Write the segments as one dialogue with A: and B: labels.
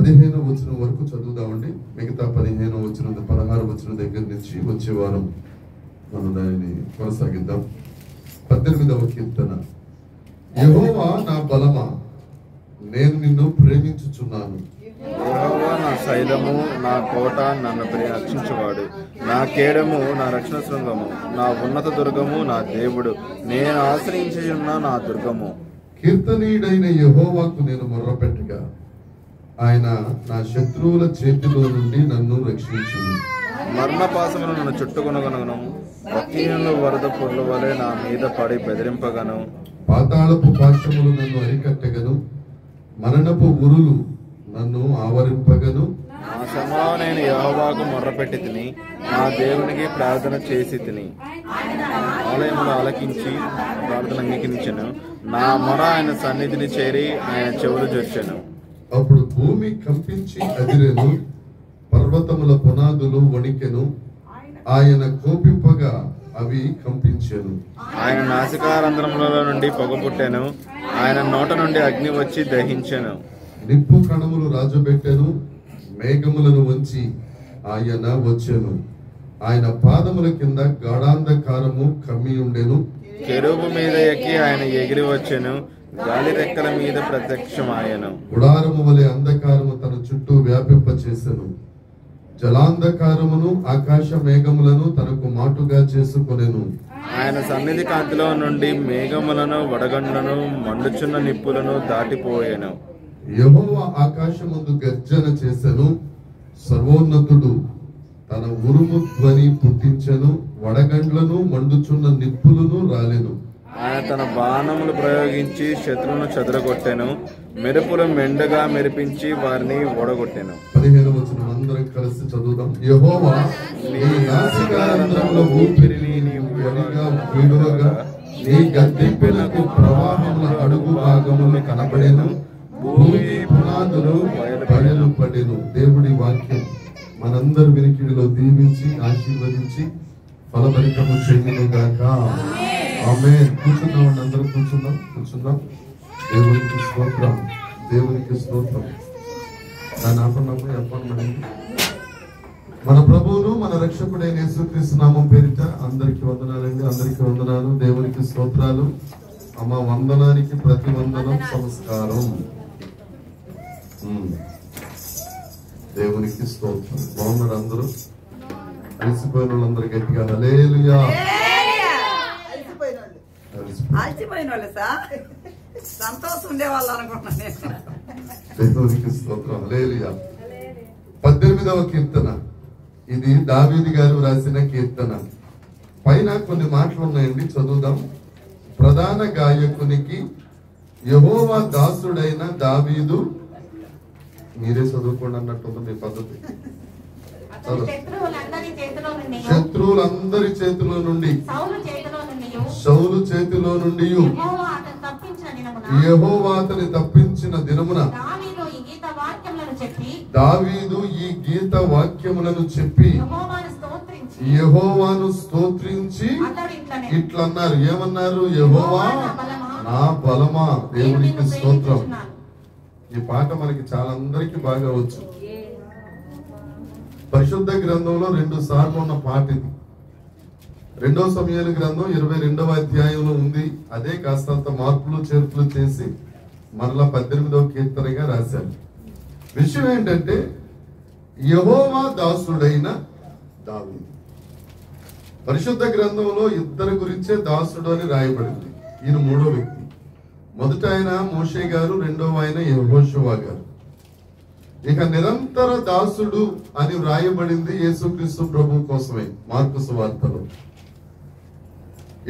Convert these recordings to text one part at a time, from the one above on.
A: 15వ వచనం వరకు చదువుదామండి. మిగతా 15వ వచనం 16వ వచనం దగ్గర నుంచి వచ్చే వారం మనం దానిని కొనసాగిద్దాం. 18వ కీర్తన. యెహోవా నా బలమా, నేను నిన్ను ప్రేమించుచున్నాను.
B: యెహోవా నా శైలము, నా కోట, నన్ను రక్షించువాడు, నా కేడము, నా రక్షణ శృంగము, నా ఉన్నత దుర్గము, నా దేవుడు, నేను ఆశ్రయించి ఉన్న నా దుర్గము.
A: కీర్తనీయుడైన యెహోవాకు నేను మొర్రపెట్టగా ఆయన నా శత్రువుల చేతిలో నుండి నన్ను రక్షించును.
B: మరణపాశములు నన్ను చుట్టుకొనగను, భక్తిహీనుల వరద పొర్ల వలె నా మీద పడి బెదిరింపగను.
A: పాతాళపు పాశములు నన్ను అరికట్టగను, మరణపు ఉరులు నన్ను ఆవరింపగను.
B: నా శ్రమలో నేను యెహోవాకు మొర్రపెట్టి తిని, నా దేవునికి ప్రార్థన చేసి తిని, ఆలయములు ఆలకించి ప్రార్థన అంగీకరించెను. నా మొర ఆయన సన్నిధిని చేరి ఆయన చెవులు జొచ్చెను.
A: అప్పుడు భూమి కంపించి అదిరెను, పర్వతముల పునాదులు వణికెను. ఆయన కోపింపగా అవి కంపించెను.
B: ఆయన నాసికారంధ్రములలో నుండి పొగ పుట్టెను, ఆయన నోట నుండి అగ్ని వచ్చి దహించెను.
A: నిప్పు కణములు రాజబెట్టెను, మేఘములను వంచి ఆయన వచ్చెను. ఆయన పాదముల కింద గాఢాంధకారము కమ్మి ఉండెను.
B: కెరూబు మీద ఎక్కి ఆయన ఎగిరి వచ్చెను, గాలి రెక్కల మీద ప్రత్యక్షమాయెను.
A: గుడారము వలె అంధకారము తన చుట్టూ వ్యాపింప చేసెను. జలాంధకారమును ఆకాశ మేఘములను తనకు మాటుగా చేసుకొనెను.
B: ఆయన సన్నిధి కాంతిలో నుండి మేఘములను, వడగండ్లను, మండుచున్న నిప్పులను దాటిపోయెను.
A: యెహోవా ఆకాశమందు గర్జన చేసెను, సర్వోన్నతుడు తన ఉరుము ధ్వని పుట్టించెను. వడగండ్లను, మండుచున్న నిప్పులను రాలెను.
B: ఆయన తన బాణములు ప్రయోగించి శత్రువును చెదరగొట్టెను, మెరుపులు మెండుగా మెరిపించి వారిని ఓడగొట్టెను.
A: 15వ వచనం అందరం కలిసి చదువుదాం. యెహోవా నీ నాసికారంధ్రముల ఊపిరిని నీవు వెలిగా విడువగా, నీ గద్దింపులకు ప్రవాహముల అడుగు భాగములు కనబడెను, భూమి పునాదులు బయలుపడెను. దేవుడి వాక్యం మనందరి వినికిడిలో దీవించి ఆశీర్వదించి ఫలభరితము చేయను గాక. ఆమేన్. కూర్చున్నామండి, అందరూ కూర్చుందాం. దేవునికి స్తోత్రం, దేవునికి స్తోత్రం. దాని ఆపన్నప్పుడు చెప్పండి. మన ప్రభువును మన రక్షకుడైన యేసుక్రీస్తు నామం పేరిట అందరికి వందనాలండి, అందరికి వందనాలు. దేవునికి స్తోత్రాలు. అమ్మ వందనానికి ప్రతి వందనం సంస్కారం. దేవునికి స్తోత్రం. బాగున్నారు అందరూ? అలసిపోయిన వాళ్ళందరూ గట్టిగా హల్లెలూయా.
C: అలసిపోయిన వాళ్ళు సార్ సంతోషం ఉండేవాళ్ళు అనుకుంటున్నాను.
A: దేవునికి స్తోత్రం. హల్లెలూయా. 18వ కీర్తన. ఇది దావీదు గారు రాసిన కీర్తన. పైన కొన్ని మాటలు ఉన్నాయండి, చదువుదాం. ప్రధాన గాయకునికి యెహోవా దాసుడైన దావీదు. మీరే చదువుకోండి అన్నట్టుంది మీ పద్ధతి. శత్రువులందరి చేతిలో నుండి, సౌలు చేతిలో నుండి యెహోవా అతని తప్పించిన దినమున దావీదు ఈ గీత వాక్యములను చెప్పి యెహోవాను స్తోత్రించి ఇట్లన్నారు. ఏమన్నారు? యెహోవా నా బలమా. దేవునికి స్తోత్రం. ఈ పాట మనకి చాలా అందరికి బాగా వచ్చు. పరిశుద్ధ గ్రంథంలో 2 సార్లు ఉన్న పాట ఇది. 2వ సమూయేలు గ్రంథం 22వ అధ్యాయంలో ఉంది. అదే కాస్తంత మార్పులు చేర్పులు చేసి మరలా 18వ కీర్తనగా రాశారు. విషయం ఏంటంటే యెహోవా దాసుడైన దావీదు. పరిశుద్ధ గ్రంథంలో ఇద్దరి గురించే దాసుడు అని రాయబడింది. ఈయన 3వ వ్యక్తి. మొదట ఆయన మోషే గారు, రెండవ ఆయన యెహోషువ గారు. ఇక నిరంతర దాసుడు అని వ్రాయబడింది యేసుక్రీస్తు ప్రభు కోసమే. మార్కు సువార్తలో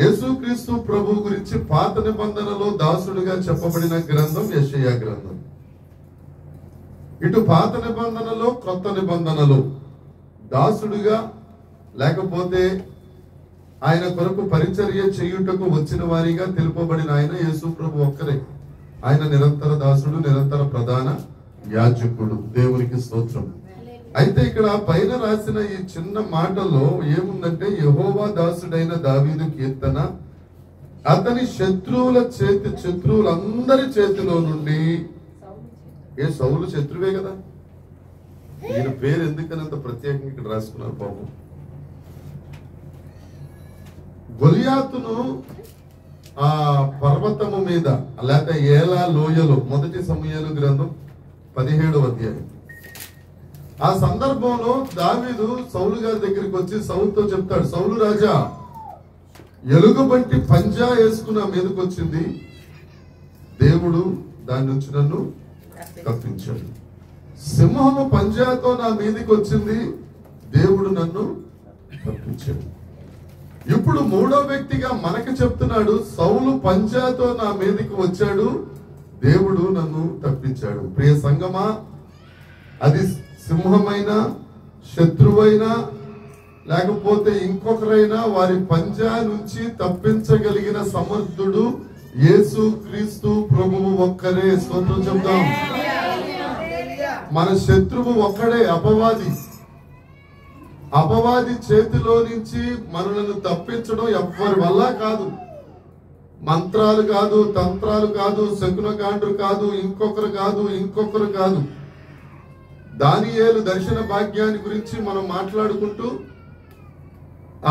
A: యేసుక్రీస్తు ప్రభు గురించి పాత నిబంధనలో దాసుడుగా చెప్పబడిన గ్రంథం యెషయా గ్రంథం. ఇటు పాత నిబంధనలో కొత్త నిబంధనలో దాసుడుగా లేకపోతే ఆయన కొరకు పరిచర్య చేయుటకు వచ్చిన వారిగా తెలుపబడిన ఆయన యేసు ప్రభు ఒక్కరే. ఆయన నిరంతర దాసుడు, నిరంతర ప్రధాన యాజకుడు. దేవునికి స్తోత్రం. అయితే ఇక్కడ పైన రాసిన ఈ చిన్న మాటలో ఏముందంటే యెహోవా దాసుడైన దావీదు కీర్తన. అతని శత్రువులందరి చేతిలో నుండి. ఏ సౌలు శత్రువే కదా, ఈయన పేరు ఎందుకని అంత ప్రత్యేకంగా ఇక్కడ రాసుకున్నారు పాపం. గొలియాతును ఆ పర్వతము మీద లేక ఏలా లోయలో, మొదటి సమూయేలు గ్రంథం 17వ అధ్యాయం. ఆ సందర్భంలో దావీదు సౌలు గారి దగ్గరికి వచ్చి సౌలుతో చెప్తాడు, సౌలు రాజా, ఎలుగుబంటి పంజా వేసుకున్న మీదకి వచ్చింది, దేవుడు దాని నుంచి నన్ను తప్పించాడు. సింహము పంజాతో నా మీదకి వచ్చింది, దేవుడు నన్ను తప్పించాడు. ఇప్పుడు మూడో వ్యక్తిగా మనకి చెప్తున్నాడు, సౌలు పంజాతో నా మీదకి వచ్చాడు, దేవుడు నన్ను తప్పించాడు. ప్రియ సంగమా, అది సింహమైనా శత్రువైనా లేకపోతే ఇంకొకరైనా వారి పంజా నుంచి తప్పించగలిగిన సమర్థుడు యేసు క్రీస్తు ప్రభువు ఒక్కరే. స్తోత్రం చెప్తాం. మన శత్రువు ఒక్కడే, అపవాది. అపవాది చేతిలో నుంచి మనలను తప్పించడం ఎవ్వరి వల్ల కాదు. మంత్రాలు కాదు, తంత్రాలు కాదు, శకునగాండ్రు కాదు, ఇంకొకరు కాదు. దానియేలు దర్శన భాగ్యాన్ని గురించి మనం మాట్లాడుకుంటూ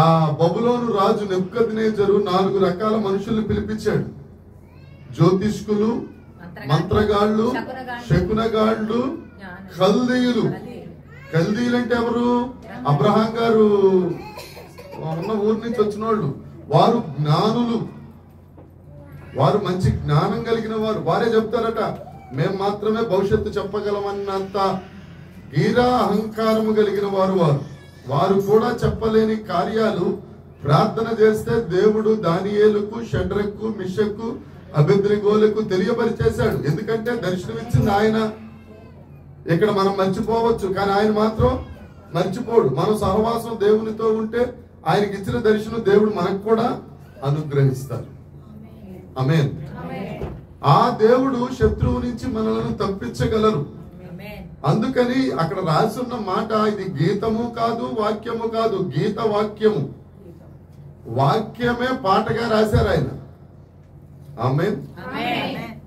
A: ఆ బబులోను రాజు నెబుకద్నెజరు 4 రకాల మనుషుల్ని పిలిపించాడు. జ్యోతిష్కులు, మంత్రగాళ్ళు, శకునగాళ్ళు, కల్దీయులు. కల్దీయులు అంటే ఎవరు? అబ్రహాం గారు ఉన్న ఊరి నుంచి వచ్చిన వాళ్ళు. వారు జ్ఞానులు, వారు మంచి జ్ఞానం కలిగిన వారు. వారే చెప్తారట, మేము మాత్రమే భవిష్యత్తు చెప్పగలమన్నంత గీరా అహంకారము కలిగిన వారు కూడా చెప్పలేని కార్యాలు ప్రార్థన చేస్తే దేవుడు దానియేలుకు, షడ్రకు, మిషకు, అబేద్నెగోలకు తెలియపరిచేశాడు. ఎందుకంటే దర్శనమిచ్చింది ఆయన. ఇక్కడ మనం మర్చిపోవచ్చు, కానీ ఆయన మాత్రం మర్చిపోడు. మనం సహవాసం దేవునితో ఉంటే ఆయనకి ఇచ్చిన దర్శనం దేవుడు మనకు కూడా అనుగ్రహిస్తారు. ఆమేన్. ఆ దేవుడు శత్రువు నుంచి మనలను తప్పించగలరు. అందుకని అక్కడ రాసున్న మాట, ఇది గీతము కాదు, వాక్యము కాదు, గీత వాక్యము. వాక్యమే పాటగా రాశారు ఆయన. ఆమేన్.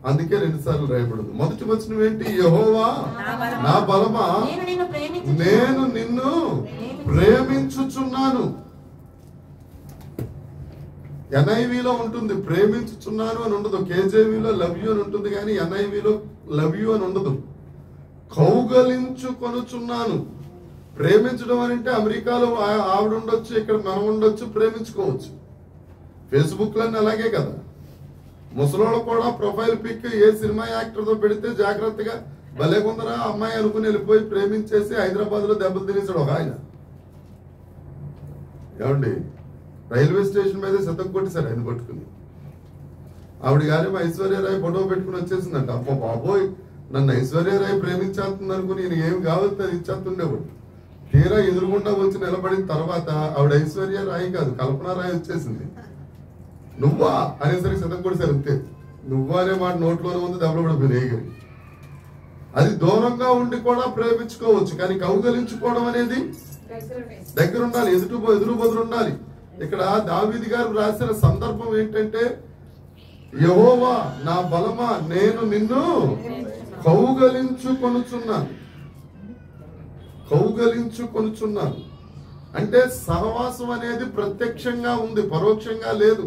A: అందుకే 2 సార్లు రాయబడింది. మొదటి వచనం ఏంటి? యెహోవా నా బలమా, నేను నిన్ను ప్రేమించుచున్నాను. ఎన్ఐవిలో ఉంటుంది ప్రేమించుచున్నాను అని ఉండదు. కేజేవిలో లవ్ యూ అని ఉంటుంది, కానీ ఎన్ఐవిలో లవ్ యూ అని ఉండదు. కౌగలించుకొనుచున్నాను. ప్రేమించడం అని అంటే అమెరికాలో ఆవిడ ఉండొచ్చు, ఇక్కడ మనం ఉండొచ్చు, ప్రేమించుకోవచ్చు. ఫేస్బుక్ లో అలాగే కదా. ముసలోళ్ళు కూడా ప్రొఫైల్ పిక్ ఏ సినిమా యాక్టర్ తో పెడితే జాగ్రత్తగా భలే కొందరా అమ్మాయి అనుకుని వెళ్ళిపోయి ప్రేమించేసి హైదరాబాద్ లో దెబ్బలు తినేసాడు ఒక ఆయన. ఏమండి, రైల్వే స్టేషన్ మీద శతం కొట్టేశారు ఆయన పట్టుకుని. ఆవిడ గారి ఐశ్వర్యరాయ్ ఫోటో పెట్టుకుని వచ్చేసిందంట. అమ్మ బాబోయ్, నన్ను ఐశ్వర్యరాయ్ ప్రేమించేస్తుంది అనుకుని నేను ఏం కావచ్చు అది ఇచ్చేస్తుండేవాడు. తీరా ఎదురుగుండా వచ్చి నిలబడిన తర్వాత ఆవిడ ఐశ్వర్యరాయ్ కాదు, కల్పనారాయ్ వచ్చేసింది. నువ్వా అనేసరికి శతం కొట్టేశారు అంతే. నువ్వు అనే మాట నోట్లోనే ఉంది, దెబ్బలు కూడా పెరిగాయి. అది దూరంగా ఉండి కూడా ప్రేమించుకోవచ్చు, కానీ కౌగలించుకోవడం అనేది దగ్గర ఉండాలి, ఎదురు బదులు ఉండాలి. ఇక్కడ దావీదు గారు రాసిన సందర్భం ఏంటంటే, యెహోవా నా బలమా, నేను నిన్ను కౌగలించుకొనుచున్నాను. అంటే సహవాసం అనేది ప్రత్యక్షంగా ఉంది, పరోక్షంగా లేదు.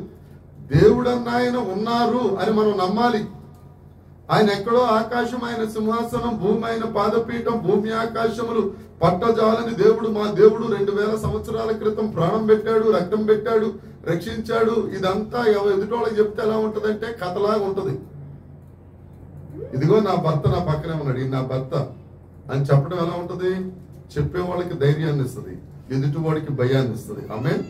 A: దేవుడన్న ఆయన ఉన్నారు అని మనం నమ్మాలి. ఆయన ఎక్కడో ఆకాశం ఆయన సింహాసనం, భూమి ఆయన పాదపీఠం, భూమి ఆకాశములు పట్టజాలని దేవుడు, మా దేవుడు 2000 సంవత్సరాల క్రితం ప్రాణం పెట్టాడు, రక్తం పెట్టాడు, రక్షించాడు. ఇదంతా ఎదుటోళ్ళకి చెప్తే ఎలా ఉంటదంటే కథలాగా ఉంటది. ఇదిగో నా భర్త నా పక్కనే ఉన్నాడు, ఈ నా భర్త అని చెప్పడం ఎలా ఉంటది? చెప్పేవాళ్ళకి ధైర్యాన్ని ఇస్తుంది, ఎదుటివాడికి భయాన్ని ఇస్తుంది. ఆమేన్.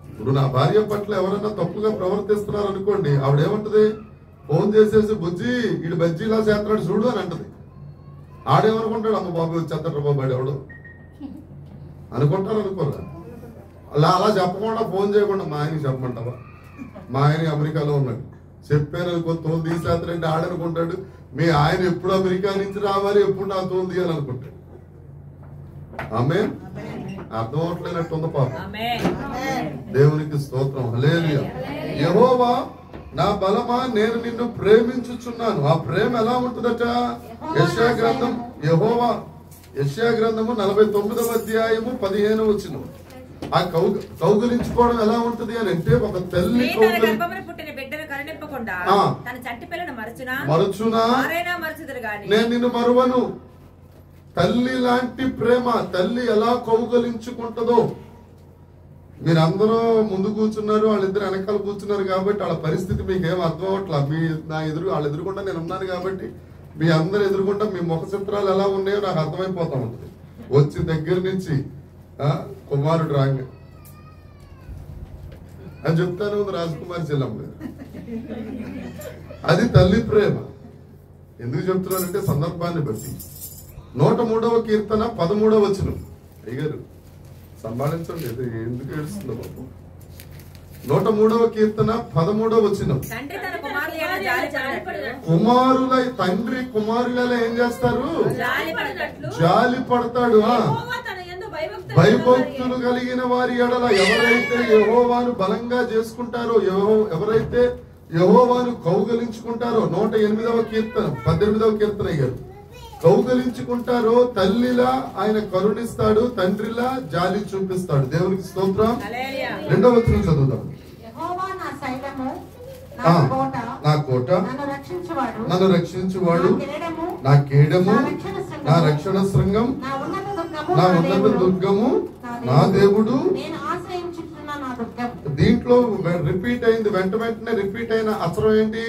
A: ఇప్పుడు నా భార్య పట్ల ఎవరైనా తప్పుగా ప్రవర్తిస్తున్నారు అనుకోండి, ఆవిడేమంటది? ఫోన్ చేసేసి, బుజ్జి ఈడు బజ్జీలా చేస్తున్నాడు చూడు అని అంటది. ఆడేమనుకుంటాడు? అమ్మ బాబు వచ్చేస్తాడు బాబు ఎవడు అనుకుంటారు, అనుకోరా? అలా చెప్పకుండా ఫోన్ చేయకుండా మా ఆయనకి చెప్పమంటావా? మా ఆయన అమెరికాలో ఉన్నాడు, చెప్పాను అనుకో తోలు తీసేస్తాడంటే ఆడనుకుంటాడు మీ ఆయన ఎప్పుడు అమెరికా నుంచి రావాలి, ఎప్పుడు నా తోలు తీయాలనుకుంటాడు. ఆమేన్. అర్థం అవట్లేనట్టు ఉంది పాపం. దేవునికి స్తోత్రం. హల్లెలూయా. యెహోవా నా బలమా, నేను నిన్ను ప్రేమించుచున్నాను. ఆ ప్రేమ ఎలా ఉంటుందట? యెషయా గ్రంథం, యెహోవా యెషయా గ్రంథము 49వ అధ్యాయము 15వ వచనం. ఆ కౌగిలించుకోవడం ఎలా ఉంటది అని అంటే, ఒక తల్లి
D: పుట్టిన బిడ్డను కరుణింపకుండా తన చంటి పిల్లను
A: మరచునా నేను నిన్ను మరువను. తల్లి లాంటి ప్రేమ, తల్లి ఎలా కౌగలించుకుంటుందో. మీరందరూ ముందు కూర్చున్నారు, వాళ్ళిద్దరు వెనకాల కూర్చున్నారు కాబట్టి వాళ్ళ పరిస్థితి మీకు ఏం అర్థం అవట్లా. వాళ్ళ ఎదురుకుండా నేను ఉన్నాను కాబట్టి మీ అందరు ఎదురుకుండా మీ ముఖ చిత్రాలు ఎలా ఉన్నాయో నాకు అర్థమైపోతా ఉంటుంది. వచ్చి దగ్గర నుంచి కుమారుడు రాంగ అని చెప్తాను ఉంది రాజకుమారి చెల్లమ్మ గారు. అది తల్లి ప్రేమ. ఎందుకు చెప్తున్నానంటే సందర్భాన్ని బట్టి. 103వ కీర్తన 13వ వచనం. అయ్యారు సంభాళించండి, ఎందుకు ఏడుస్తుందో బాబు. 103వ కీర్తన 13వ వచనం. తండ్రి కుమారులలో ఏం చేస్తారు? జాలి పడతాడు. భయభక్తులు కలిగిన వారి ఎడల ఎవరైతే యెహోవాను బలంగా చేసుకుంటారో, ఎవరైతే యెహోవాను కౌగలించుకుంటారో, 108వ కీర్తన 18వ కీర్తన అయ్యారు, కౌగలించుకుంటారో తల్లిలా ఆయన కరుణిస్తాడు, తండ్రిలా జాలి చూపిస్తాడు. దేవునికి స్తోత్రం. 2వ వచనం చదువుదాం. నా కోట, నన్ను రక్షించువాడు, నా కేడము, నా రక్షణ శృంగం, నా ఉన్నత దుర్గము, నా దేవుడు. దీంట్లో రిపీట్ అయింది, వెంటనే రిపీట్ అయిన అసరం ఏంటి?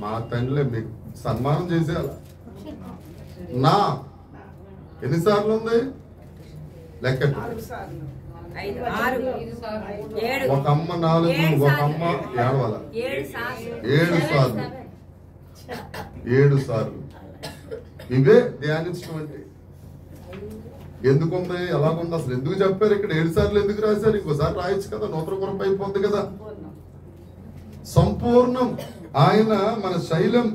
A: మా తండ్రి మీకు సన్మానం చేసేయాల. నా ఎన్నిసార్లు ఉంది లెక్క? ఒక అమ్మ 4, ఒక అమ్మ ఏడవాల 7 సార్లు. ఇవే ధ్యానించడం అంటే. ఎందుకుంది, ఎలాగుంది, అసలు ఎందుకు చెప్పారు ఇక్కడ? 7 సార్లు ఎందుకు రాశారు? ఇంకోసారి రాయొచ్చు కదా, నూతన కొరకు అయిపోద్ది కదా. సంపూర్ణం. ఆయన మన శైలం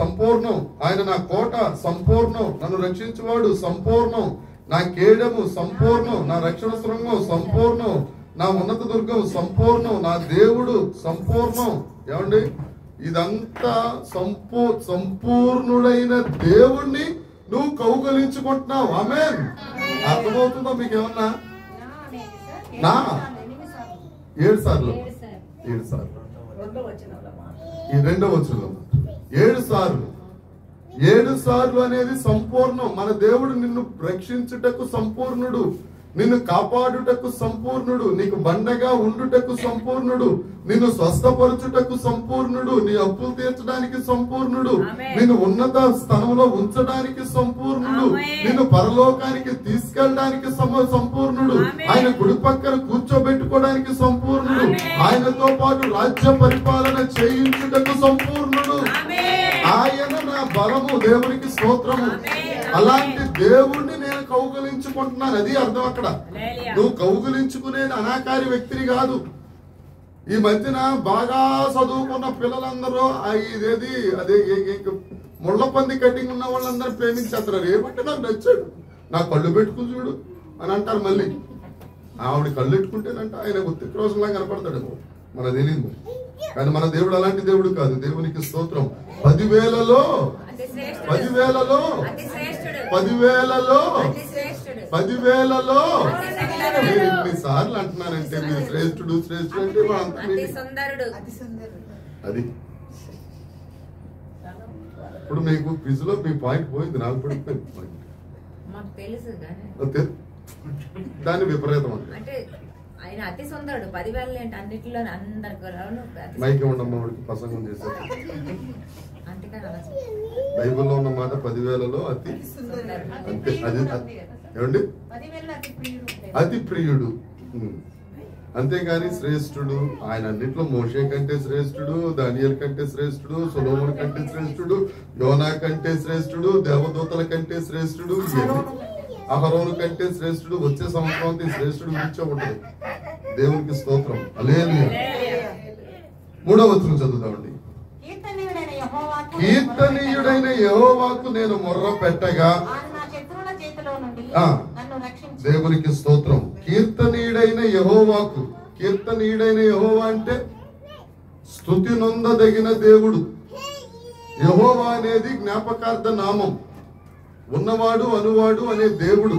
A: సంపూర్ణం, ఆయన నా కోట సంపూర్ణం, నన్ను రక్షించువాడు సంపూర్ణం, నా కేడము సంపూర్ణం, నా రక్షణ శృంగం సంపూర్ణం, నా ఉన్నత దుర్గం సంపూర్ణం, నా దేవుడు సంపూర్ణం. ఏమండి, ఇదంతా సంపూర్ణుడైన దేవుణ్ణి నువ్వు కౌగలించుకుంటున్నావు. ఆమేన్. అర్థమవుతుందో మీకు ఏమన్నా? నా 7 సార్లు ఈ 2వ వచనంలో 7 సార్లు. 7 సార్లు అనేది సంపూర్ణం. మన దేవుడు నిన్ను రక్షించుటకు సంపూర్ణుడు, నిన్ను కాపాడుటకు సంపూర్ణుడు, నీకు బండగా ఉండుటకు సంపూర్ణుడు, నిన్ను స్వస్థపరచుటకు సంపూర్ణుడు, నీ అప్పులు తీర్చడానికి సంపూర్ణుడు, నిన్ను ఉన్నత స్థానంలో ఉంచడానికి సంపూర్ణుడు, నిన్ను పరలోకానికి తీసుకెళ్ళడానికి సంపూర్ణుడు, ఆయన కుడి పక్కన కూర్చోబెట్టుకోవడానికి సంపూర్ణుడు, ఆయనతో పాటు రాజ్య పరిపాలన చేయించుటకు సంపూర్ణుడు. ఆయన నా బలము. దేవునికి స్తోత్రము. అలాంటి దేవుణ్ణి నేను కౌగిలించుకుంటున్నాను. అది అర్థం అక్కడ. నువ్వు కౌగిలించుకునేది అనాకారి వ్యక్తిని కాదు. ఈ మధ్యన బాగా చదువుకున్న పిల్లలందరూ ఇదేది అదే ముళ్ళపంది కటింగ్ ఉన్న వాళ్ళందరూ ప్రేమించేస్తారు. ఏమంటే నాకు నచ్చాడు, నా కళ్ళు పెట్టుకుని చూడు అని అంటారు. మళ్ళీ ఆవిడ కళ్ళు పెట్టుకుంటేనంట ఆయన ఉత్తిక్రోషంలా కనపడతాడు. మన తెలియదు. కానీ మన దేవుడు అలాంటి దేవుడు కాదు. దేవునికి స్తోత్రం. 10,000లో 10,000లో ఎన్నిసార్లు అంటున్నానంటే మీరు శ్రేష్ఠుడు శ్రేష్ఠుడు అంటే అది. ఇప్పుడు మీకు క్విజ్ లో మీ పాయింట్ పోయింది, నాకు పడిపోయింది పాయింట్. దాని విపరీతం అంటే
D: ఆయన అతి సుందరుడు. 10,000 ఏంటి అన్నిటిలో అందరికి
A: మైకి ఉండమ్మా ప్రసంగం చేశారు. బైబిల్లో ఉన్న మాట 10,000లో అతి అంతే. అది ఏమండి? అతి ప్రియుడు. అంతేగాని శ్రేష్ఠుడు. ఆయన అన్నిట్లో మోషే కంటే శ్రేష్ఠుడు, దానియేలు కంటే శ్రేష్ఠుడు, సొలొమోను కంటే శ్రేష్ఠుడు, యోనా కంటే శ్రేష్ఠుడు, దేవదూతల కంటే శ్రేష్ఠుడు, అహరోను కంటే శ్రేష్ఠుడు. వచ్చే సంవత్సరం శ్రేష్ఠుడు గురించే ఉంటుంది. దేవునికి స్తోత్రం. హల్లెలూయా. 3వ వచనం చదువుతామండి. కీర్తనీయుడైన యెహోవాకు నేను మొర్ర పెట్టగా. దేవునికి స్తోత్రం. కీర్తనీయుడైన యెహోవాకు. కీర్తనీయుడైన యెహోవా అంటే స్తుతి నొందదగిన దేవుడు. యెహోవా అనేది జ్ఞాపకార్థ నామం. ఉన్నవాడు అనువాడు అనే దేవుడు.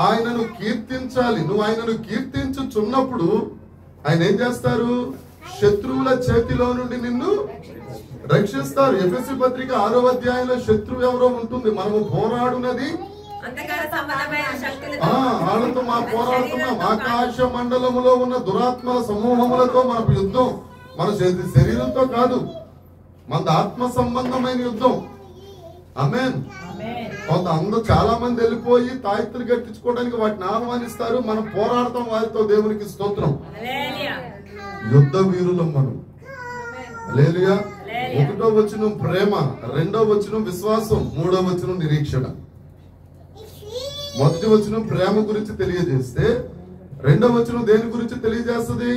A: ఆయనను కీర్తించాలి. నువ్వు ఆయనను కీర్తించుచున్నప్పుడు ఆయన ఏం చేస్తారు? శత్రువుల చేతిలో నుండి నిన్ను రక్షిస్తారు. ఎఫెసీ పత్రిక 6వ అధ్యాయంలో శత్రువు ఎవరో ఉంటుంది. మనము పోరాడునది వాళ్ళతో మా పోరాడుతున్నాం. ఆకాశ మండలములో ఉన్న దురాత్మల సమూహములతో మనకు యుద్ధం. మన శరీరంతో కాదు, మన ఆత్మ సంబంధమైన యుద్ధం. ఆమేన్. అందరూ చాలా మంది వెళ్ళిపోయి తాయెత్తులు కట్టించుకోవడానికి వాటిని ఆహ్వానిస్తారు. మనం పోరాడతాం వారితో. దేవునికి స్తోత్రం. యుద్ధ వీరులం మనం. హల్లెలూయా. 1వ వచనం ప్రేమ, 2వ వచనం విశ్వాసం, 3వ వచనం నిరీక్షణ. మొదటి వచనం ప్రేమ గురించి తెలియజేస్తే 2వ వచనం దేని గురించి తెలియజేస్తుంది?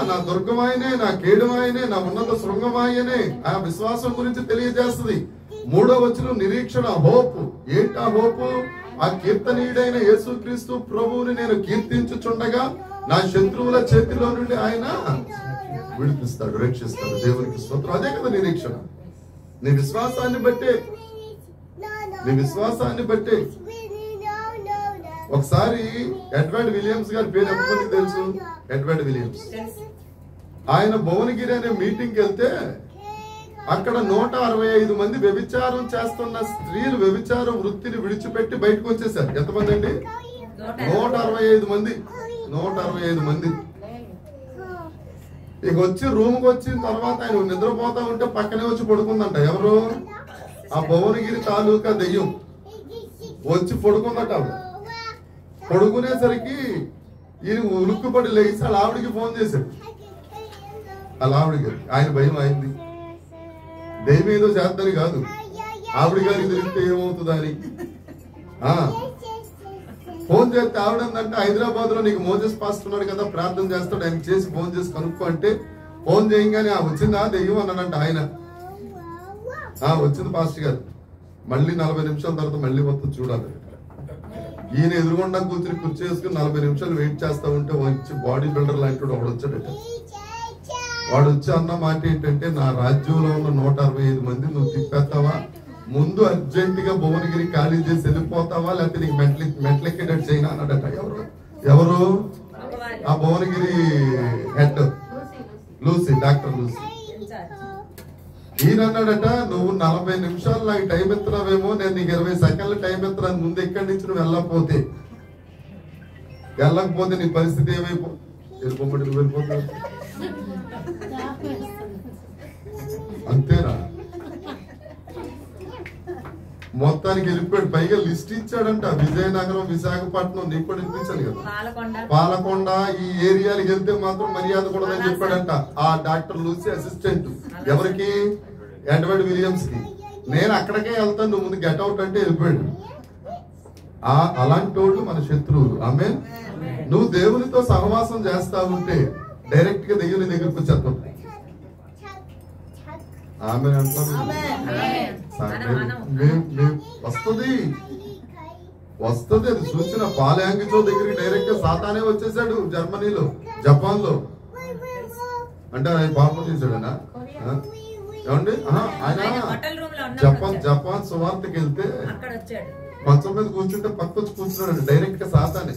A: నా దుర్గమాయనే, నా కేడమాయనే, నా ఉన్నత శృంగమాయనే, ఆ విశ్వాసం గురించి తెలియజేస్తుంది. 3వ వచనం నిరీక్షణ, హోప్. ఏంటి ఆ హోపు? ఆ కీర్తనీయుడైన యేసుక్రీస్తు ప్రభువుని నేను కీర్తించుచుండగా నా శత్రువుల చేతిలో నుండి ఆయన విడిపిస్తాడు, రక్షిస్తాడు. దేవునికి స్తోత్రం. అదే కదా నిరీక్షణ. నీ విశ్వాసాన్ని బట్టే, నీ విశ్వాసాన్ని బట్టే. ఒకసారి ఎడ్వర్డ్ విలియమ్స్ గారి పేరు ఎంతమందికి తెలుసు? Edward Williams. ఆయన భువనగిరి అనే మీటింగ్కి వెళ్తే అక్కడ 165 మంది వ్యభిచారం చేస్తున్న స్త్రీలు వ్యభిచార వృత్తిని విడిచిపెట్టి బయటకు వచ్చేసారు. ఎంతమంది అండి? 165 మంది. 165 మంది. ఇక వచ్చి రూమ్కి వచ్చిన తర్వాత ఆయన నిద్రపోతా ఉంటే పక్కనే వచ్చి పడుకుందంట. ఎవరు? ఆ భువనగిరి తాలూకా దెయ్యం వచ్చి పడుకుందట. పడుకునేసరికి ఈయన ఉలుక్కుపడి లేచి వాళ్ళ ఆవిడికి ఫోన్ చేశాడు. వాళ్ళ ఆవిడికి ఆయన భయం అయింది. దెయ్యం ఏదో చేద్దని కాదు, ఆవిడ గారికి తెలిస్తే ఏమవుతుందని. ఫోన్ చేస్తే ఆవిడందంటే హైదరాబాద్ లో నీకు మోజెస్ పాస్టర్ ఉన్నాడు కదా, ప్రార్థన చేస్తాడు, ఆయన చేసి ఫోన్ చేసి కనుక్కో అంటే ఫోన్ చేయగానే వచ్చిందా దెయ్యం అన్నాడంట ఆయన. వచ్చింది పాస్టర్ గారు. మళ్ళీ 40 నిమిషాల తర్వాత మళ్ళీ మొత్తం చూడాలి. ఈయన ఎదురుగుండా కూర్చుని కుర్చీ వేసుకుని 40 నిమిషాలు వెయిట్ చేస్తా ఉంటే వచ్చి బాడీ బిల్డర్ లాంటి వాడు వచ్చాడట. వాడు వచ్చి అన్న మాట ఏంటంటే, నా రాజ్యంలో ఉన్న 165 మంది నువ్వు తిప్పేస్తావా, ముందు అర్జెంట్ గా భువనగిరి ఖాళీ చేసి వెళ్ళిపోతావా, లేకపోతే నీకు మెట్లెక్కేటట్టు చేయనా అన్నాడట. ఎవరు? ఆ Bhuvanagiri head Lucy, doctor Lucy. ఈయన అన్నాడట, నువ్వు 40 నిమిషాలు నాకు టైం ఎత్తున్నావేమో, నేను నీకు 20 సెకండ్లు టైం ఎత్తున్నాను. ముందు ఎక్కడి నుంచి నువ్వు వెళ్ళకపోతే నీ పరిస్థితి వెళ్ళిపోమంటే నువ్వు వెళ్ళిపోతావు. అంతేనా? మొత్తానికి వెళ్ళిపోయాడు. పైగా లిస్ట్ ఇచ్చాడంట. విజయనగరం, విశాఖపట్నం, నీకు కూడా ఇప్పించాను కదా, పాలకొండ, ఈ ఏరియాలకు వెళ్తే మాత్రం మర్యాద కూడదని చెప్పాడంట ఆ డాక్టర్ లూసీ అసిస్టెంట్. ఎవరికి? ఎడ్వర్డ్ విలియమ్స్ కి. నేను అక్కడికే వెళ్తాను, నువ్వు ముందు గెట్ అవుట్ అంటే వెళ్ళిపోయాడు. అలాంటి వాళ్ళు మన శత్రువులు. ఆమేన్. నువ్వు దేవునితో సహవాసం చేస్తా ఉంటే డైరెక్ట్ గా దేవుని దగ్గరకు వచ్చేస్తాం. ఆమె వస్తుంది అది సూచన. పాలయాంగిచో దగ్గరికి డైరెక్ట్ గా సాతానే వచ్చేసాడు. జర్మనీలో, జపాన్ లో. అంటే ఆయన పాపం చేశాడనా? ఏమండి? ఆయన జపాన్ సువార్తకి వెళ్తే మంచం మీద కూర్చుంటే పక్క వచ్చి కూర్చున్నాడు. డైరెక్ట్ గా సాతానే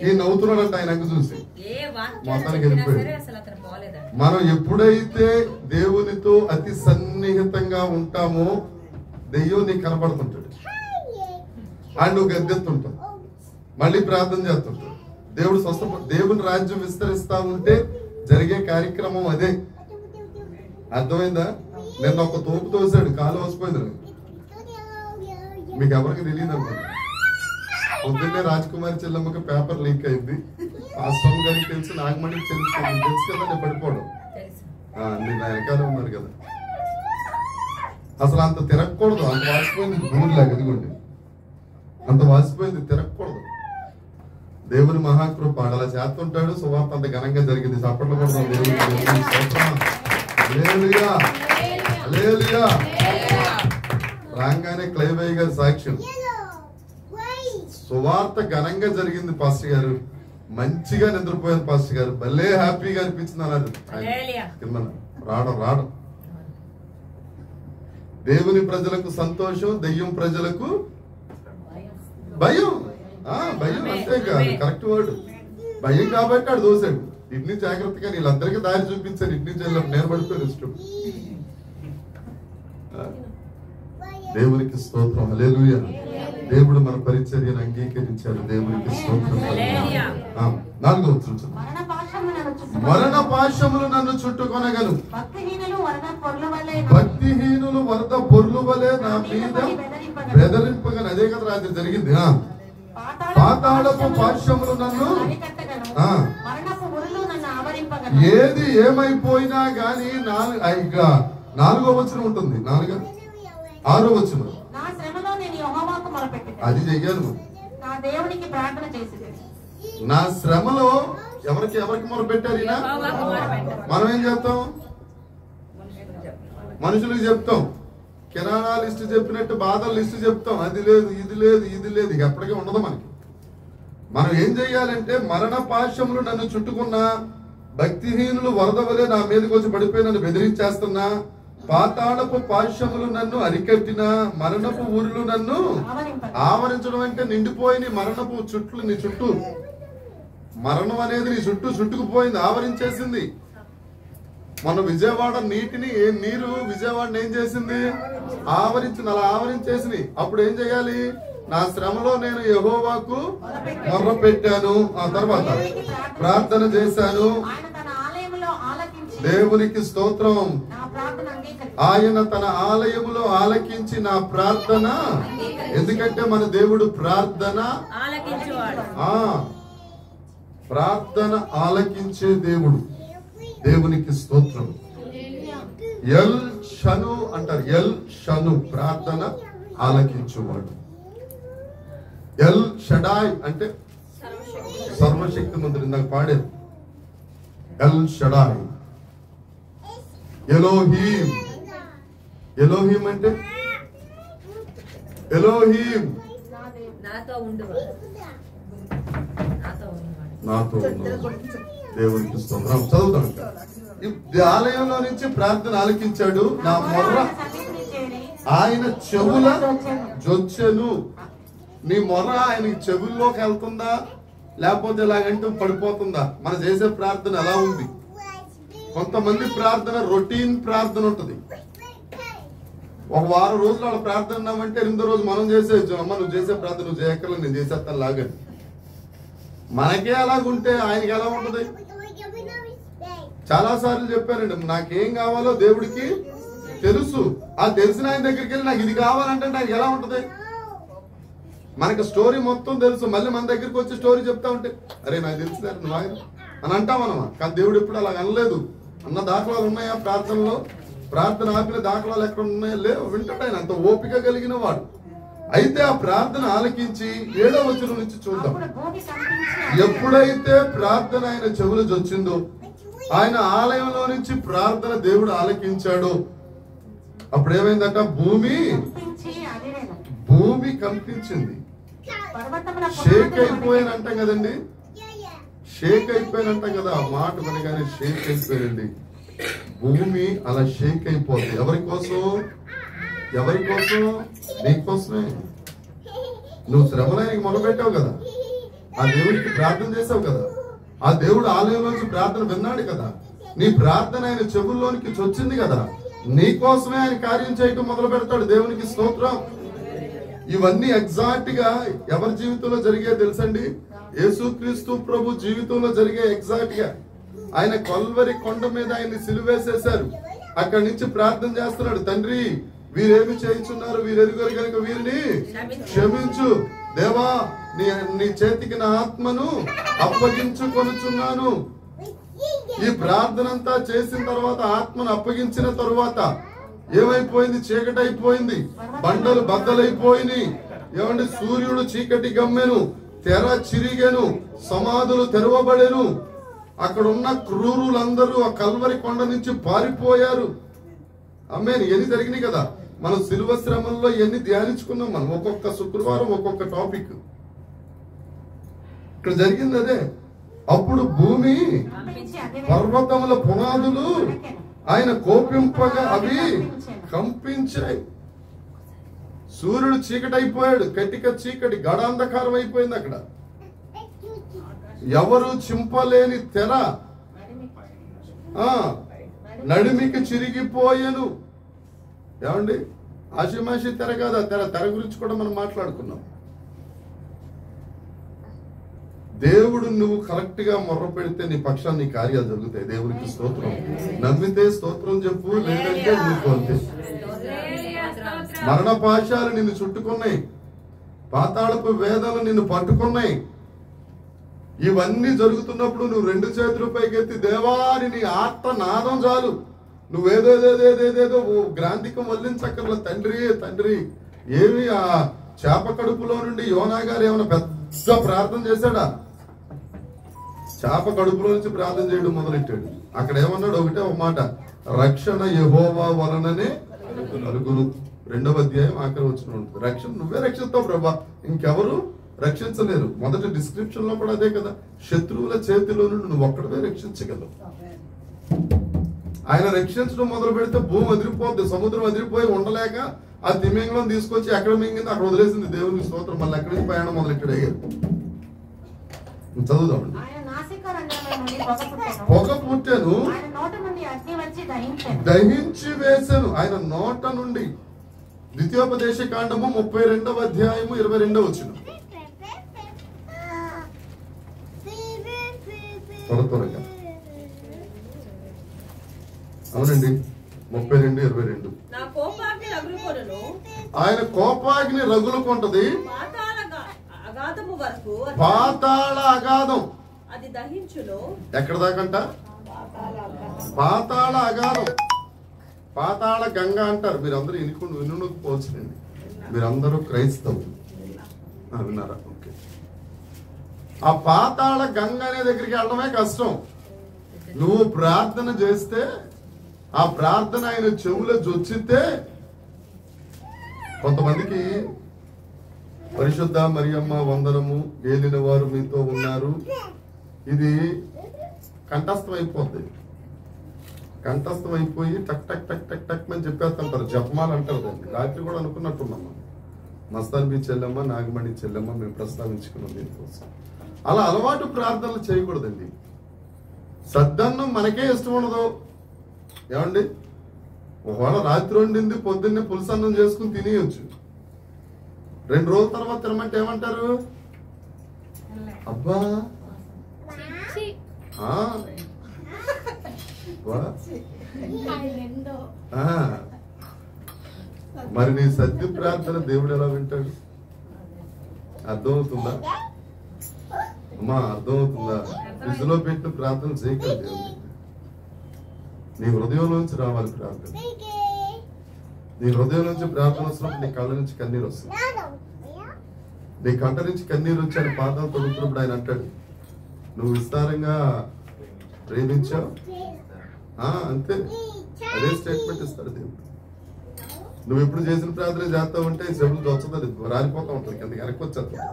A: ఈ నవ్వుతున్నాడంట ఆయన చూసి. మొత్తానికి వెళ్ళిపోయాడు. మనం ఎప్పుడైతే దేవునితో అతి సన్నిహితంగా ఉంటామో దెయ్యం నీకు కనపడుతుంటాడు. ఆయన నువ్వు గద్దెత్తుంటావు, మళ్ళీ ప్రార్థన చేస్తుంటావు. దేవుని రాజ్యం విస్తరిస్తా ఉంటే జరిగే కార్యక్రమం అదే. అర్థమైందా? నిన్న ఒక తోపు తోసాడు, కాలు వసిపోయింది. మీకు ఎవరికి తెలియదు అనుకోండి. పొద్దున్నే రాజ్ కుమార్ చెల్లమ్మకి పేపర్ లీక్ అయింది. ఆ స్వామి గారికి తెలుసు, నాగమణికి తెలుసు కదా, నేను పడిపోవడం. మీరు నా వెనకాల ఉన్నారు కదా. అసలు అంత తిరగకూడదు, అంత వాసిపోయింది. భూమిలాగా ఎదుగుండి అంత వాసిపోయింది, తిరగకూడదు. దేవుని మహాకృప అలా చేస్తుంటాడు. సువార్త అంత ఘనంగా జరిగింది. చప్పట్లు కూడా రాగానే క్లైవయ్య గారి సాక్ష్యం. సువార్త ఘనంగా జరిగింది పాస్టర్ గారు. మంచిగా నిద్రపోయారు పాస్టర్ గారు. భలే హ్యాపీగా అనిపించింది అన్నారు. రావడం దేవుని ప్రజలకు సంతోషం, దెయ్యం ప్రజలకు భయం. భయం అంతే కాదు, కరెక్ట్ వర్డ్. భయం కాబట్టి ఆడు దోశాడు. ఇన్ని జాగ్రత్తగా వీళ్ళందరికీ దారి చూపించాను. ఇన్ని చెల్లెం నేను పడిపోయాను ఇష్టం. దేవునికి స్తోత్రం. హల్లెలూయా. దేవుడు మన పరిచర్యను అంగీకరించాడు. దేవునికి స్తోత్రం. 4వ వచనం. మరణ పాశములు నన్ను చుట్టుకొనగను, భక్తిహీనులు వరద పొర్లు వలె నా మీద బెదిరింపగను. అదే కదా రాత్రి జరిగింది. పాతాళపు పాశములు నన్ను, ఏది ఏమైపోయినా గాని 4వ వచనం ఉంటుంది. 6వ వచనం. అది చెయ్యాను. నా శ్రమలో ఎవరికి మొరపెట్టారు? మనం ఏం చెప్తాం? మనుషులకు చెప్తాం. కిరాణా లిస్టు చెప్పినట్టు బాధల లిస్టు చెప్తాం. అది లేదు, ఇది లేదు, ఇది లేదు. ఇక ఎప్పటికీ ఉండదు మనకి. మనం ఏం చెయ్యాలంటే, మరణ పాశములు నన్ను చుట్టుకున్న, భక్తిహీనులు వరద వలె నా మీదకి వచ్చి పడిపోయి నన్ను బెదిరించేస్తున్నా, పాతాళపు పాశములు నన్ను అరికట్టిన, మరణపు ఊర్లు నన్ను ఆవరించడం అంటే నిండిపోయి మరణపు చుట్లు, నీ చుట్టూ మరణం అనేది నీ చుట్టూ చుట్టుకుపోయింది, ఆవరించేసింది. మన విజయవాడ నీరు విజయవాడని ఏం చేసింది? ఆవరించింది. అలా ఆవరించేసింది. అప్పుడు ఏం చేయాలి? నా శ్రమలో నేను యెహోవాకు మొర్ర పెట్టాను, ఆ తర్వాత ప్రార్థన చేశాను. దేవునికి స్తోత్రం. ఆయన తన ఆలయములో ఆలకించి నా ప్రార్థన, ఎందుకంటే మన దేవుడు ప్రార్థన ఆలకించే దేవుడు. దేవునికి స్తోత్రం. ఎల్ షను అంటారు. ఎల్ షను ప్రార్థన ఆలకించువాడు. ఎల్ షడాయ్ అంటే సర్వశక్తిమంతుడు. ఇందాక పాడేది ఎల్ షడాయ్. ఎలోహీం. ఎలోహీం అంటే ఎలోహీం నాతో దేవునికి స్తోత్రం. చదువుతాం. ఈ ఆలయంలో నుంచి ప్రార్థన ఆలకించాడు. నా మొర్ర ఆయన చెవుల జొచ్చెను. నీ మొర్ర ఆయన చెవుల్లోకి వెళ్తుందా, లేకపోతే ఇలాగంటూ పడిపోతుందా? మనం చేసే ప్రార్థన ఎలా ఉంది? కొంతమంది ప్రార్థన రొటీన్ ప్రార్థన ఉంటది. ఒక వారం రోజులు వాళ్ళ ప్రార్థన ఉన్నామంటే 8వ రోజు మనం చేసేయచ్చు. అమ్మ నువ్వు చేసే ప్రార్థన నువ్వు చేయక్కర్లేదు, నేను చేసేస్తాను లాగని. మనకే అలాగుంటే ఆయనకి ఎలా ఉంటది? చాలా సార్లు చెప్పానండి, నాకేం కావాలో దేవుడికి తెలుసు. ఆ తెలిసిన ఆయన దగ్గరికి వెళ్ళి నాకు ఇది కావాలంటే నాకు ఎలా ఉంటది? మనకి స్టోరీ మొత్తం తెలుసు. మళ్ళీ మన దగ్గరికి వచ్చి స్టోరీ చెప్తా ఉంటే అరే నాకు తెలుసు నువ్వు అని అంటామన్నమా. కానీ దేవుడు ఎప్పుడు అలా అనలేదు. అన్న దాఖలాలు ఉన్నాయా ప్రార్థనలో? ప్రార్థన ఆపిన దాఖలాలు ఎక్కడ ఉన్నాయా? లేవు. వింటాడు ఆయన. అంత ఓపిక కలిగిన వాడు. అయితే ఆ ప్రార్థన ఆలకించి 7వ వచనం నుంచి చూద్దాం. ఎప్పుడైతే ప్రార్థన ఆయన చెవులు జొచ్చిందో, ఆయన ఆలయంలో నుంచి ప్రార్థన దేవుడు ఆలకించాడు. అప్పుడు ఏమైందట? భూమి కంపించింది. షేక్ అయిపోయానంటాం కదండి. షేక్ అయిపోయానంటాం కదా. ఆ మాట మనగానే షేక్ అయిపోయానండి. భూమి అలా షేక్ అయిపోతుంది. ఎవరి కోసం? నీకోసమే. నువ్వు శ్రమలానికి మొదలుపెట్టావు కదా, ఆ దేవుడికి ప్రార్థన చేసావు కదా, ఆ దేవుడు ఆలయంలోంచి ప్రార్థన విన్నాడు కదా, నీ ప్రార్థన ఆయన చెవుల్లోనికి చొచ్చింది కదా, నీకోసమే ఆయన కార్యం చేయటం మొదలు పెడతాడు. దేవునికి స్తోత్రం. ఇవన్నీ ఎగ్జాక్ట్ గా ఎవరి జీవితంలో జరిగే తెలుసండి? యేసుక్రీస్తు ప్రభు జీవితంలో జరిగే ఎగ్జాక్ట్ గా. ఆయన కల్వరి కొండ మీద ఆయన్ని సిలువేసేశారు. అక్కడి నుంచి ప్రార్థన చేస్తున్నాడు, తండ్రి వీరేమి చేయించున్నారు, వీరెరుగరు కనుక వీరిని క్షమించు. దేవా నీ చేతికి నా ఆత్మను అప్పగించుకొనుచున్నాను. ఈ ప్రార్థన అంతా చేసిన తర్వాత, ఆత్మను అప్పగించిన తరువాత ఏమైపోయింది? చీకటి అయిపోయింది. బండలు బద్దలైపోయినాయి. ఏమంటే సూర్యుడు చీకటి గమ్మెను, తెర చిరిగెను, సమాధులు తెరవబడెను. అక్కడ ఉన్న క్రూరులందరూ ఆ కల్వరి కొండ నుంచి పారిపోయారు. ఆమేన్. ఎన్ని జరిగినాయి కదా. మనం శిలువ శ్రమల్లో ఎన్ని ధ్యానించుకున్నాం. మనం ఒక్కొక్క శుక్రవారం ఒక్కొక్క టాపిక్. ఇక్కడ జరిగింది అదే. అప్పుడు భూమి, పర్వతముల పునాదులు ఆయన కోపింపగా అవి కంపించాయి. సూర్యుడు చీకటి అయిపోయాడు, కటిక చీకటి గడాంధకారం అయిపోయింది. అక్కడ ఎవరు చింపలేని తెర నడిమికి చిరిగిపోయేను. ఏమండి, ఆషిమాషి తెర కాదు ఆ తెర గురించి కూడా మనం మాట్లాడుకున్నాం. దేవుడు నువ్వు కరెక్ట్ గా మొర్ర పెడితే నీ పక్షాన్ని నీ కార్యాలు జరుగుతాయి. దేవునికి స్తోత్రం. నమ్మితే స్తోత్రం చెప్పు, లేదంటే ఊరుకోండి. మరణ పాశాలు నిన్ను చుట్టుకున్నాయి, పాతాళపు వేదనలు నిన్ను పట్టుకున్నాయి. ఇవన్నీ జరుగుతున్నప్పుడు నువ్వు 2 చేతులు పైకెత్తి దేవాని నీ ఆత్మ నాదం చాలు. నువ్వేదేదేదేదేదో గ్రాంధికం వల్లించక్కర్ల. తండ్రి తండ్రి ఏమి ఆ చేప కడుపులో నుండి యోనా గారు ఏమైనా పెద్ద ప్రార్థన చేశాడా? చేప కడుపులో నుంచి ప్రార్థన చేయడం మొదలెట్టాడు. అక్కడ ఏమన్నాడు? ఒకటే ఒక మాట, రక్షణ యెహోవా వలననే కలుగును. 2వ అధ్యాయం ఆఖరి వచనం ఉంటుంది. రక్షణ నువ్వే రక్షిస్తావు ప్రభా, ఇంకెవరు రక్షించలేరు. మొదటి డిస్క్రిప్షన్ లో కూడా అదే కదా, శత్రువుల చేతిలో నుండి నువ్వు ఒక్కడవే రక్షించగలవు. ఆయన రక్షించడం మొదలు పెడితే భూమి అదిరిపోద్ది, సముద్రం అదిరిపోయి ఉండలేక ఆ తిమింగళం తీసుకొచ్చి ఎక్కడ మింగింది అక్కడ వదిలేసింది. దేవునికి స్తోత్రం. మళ్ళీ ఎక్కడి నుంచి ప్రయాణం మొదలెట్టాడు అయ్యారు. చదువుదామండి. పొగ పుట్టాను, దహించి వేసాను. ఆయన నోట నుండి. ద్వితీయోపదేశ కాండము 32వ అధ్యాయము 22వ వచనం. త్వరగా అవునండి, 32:22. ఆయన కోపాగ్ని రగులుకుంటది, పాతాళ అగాధం. ఎక్కడ దాకంట? పాతాళ అగాధం. పాతాళ గంగ అంటారు. మీరందరూ వినుకోవచ్చునండి. మీరందరూ క్రైస్తవులు విన్నారా? ఓకే. ఆ పాతాళ గంగ అనే దగ్గరికి వెళ్ళడమే కష్టం. నువ్వు ప్రార్థన చేస్తే ఆ ప్రార్థన ఆయన చెవులో జొచ్చితే, కొంతమందికి పరిశుద్ధ మరియమ్మ వందనము, ఏలిన వారు మీతో ఉన్నారు, ఇది కంఠస్థం అయిపోద్ది. కంఠస్థం అయిపోయి టక్ టక్ టక్ టక్ టక్ అని చెప్పేస్తుంటారు. జపమాలు అంటారు దాన్ని. రాత్రి కూడా అనుకున్నట్టున్నాం. మస్తాన్బి చెల్లెమ్మ, నాగమణి చెల్లెమ్మ మేము ప్రస్తావించుకున్నాం దీనికోసం. అలా అలవాటు ప్రార్థనలు చేయకూడదండి. సద్దన్నం మనకే ఇష్టం ఉండదు. ఏమండి, ఒకవేళ రాత్రి వండింది పొద్దున్నే పులుసన్నం చేసుకుని తినేయచ్చు. 2 రోజుల తర్వాత తినమంటే ఏమంటారు? అబ్బా మరి నీ సత్య ప్రార్థన దేవుడు ఎలా వింటాడు? అర్థమవుతుందా అమ్మా? అర్థమవుతుందా? ఫ్రిడ్జ్లో పెట్టిన ప్రార్థన చేయకండి. నీ హృదయంలోంచి రావాలి ప్రార్థన. నీ హృదయం నుంచి ప్రార్థన వస్తున్నప్పుడు నీ కళ్ళ నుంచి కన్నీరు వస్తుంది. నీ కంట నుంచి కన్నీరు వచ్చి ఆయన పాదాలు తొడుగుతున్నప్పుడు ఆయన అంటాడు, నువ్వు విస్తారంగా ప్రేమించావు. అంతే, అదే స్టేట్మెంట్ ఇస్తాడు దేవుడు. నువ్వు ఎప్పుడు చేసిన ప్రార్థన చేస్తావు అంటే చెవులు దొచ్చుతుంది, రాలిపోతా ఉంటుంది, కింద వెనక్కి వచ్చేస్తుంది.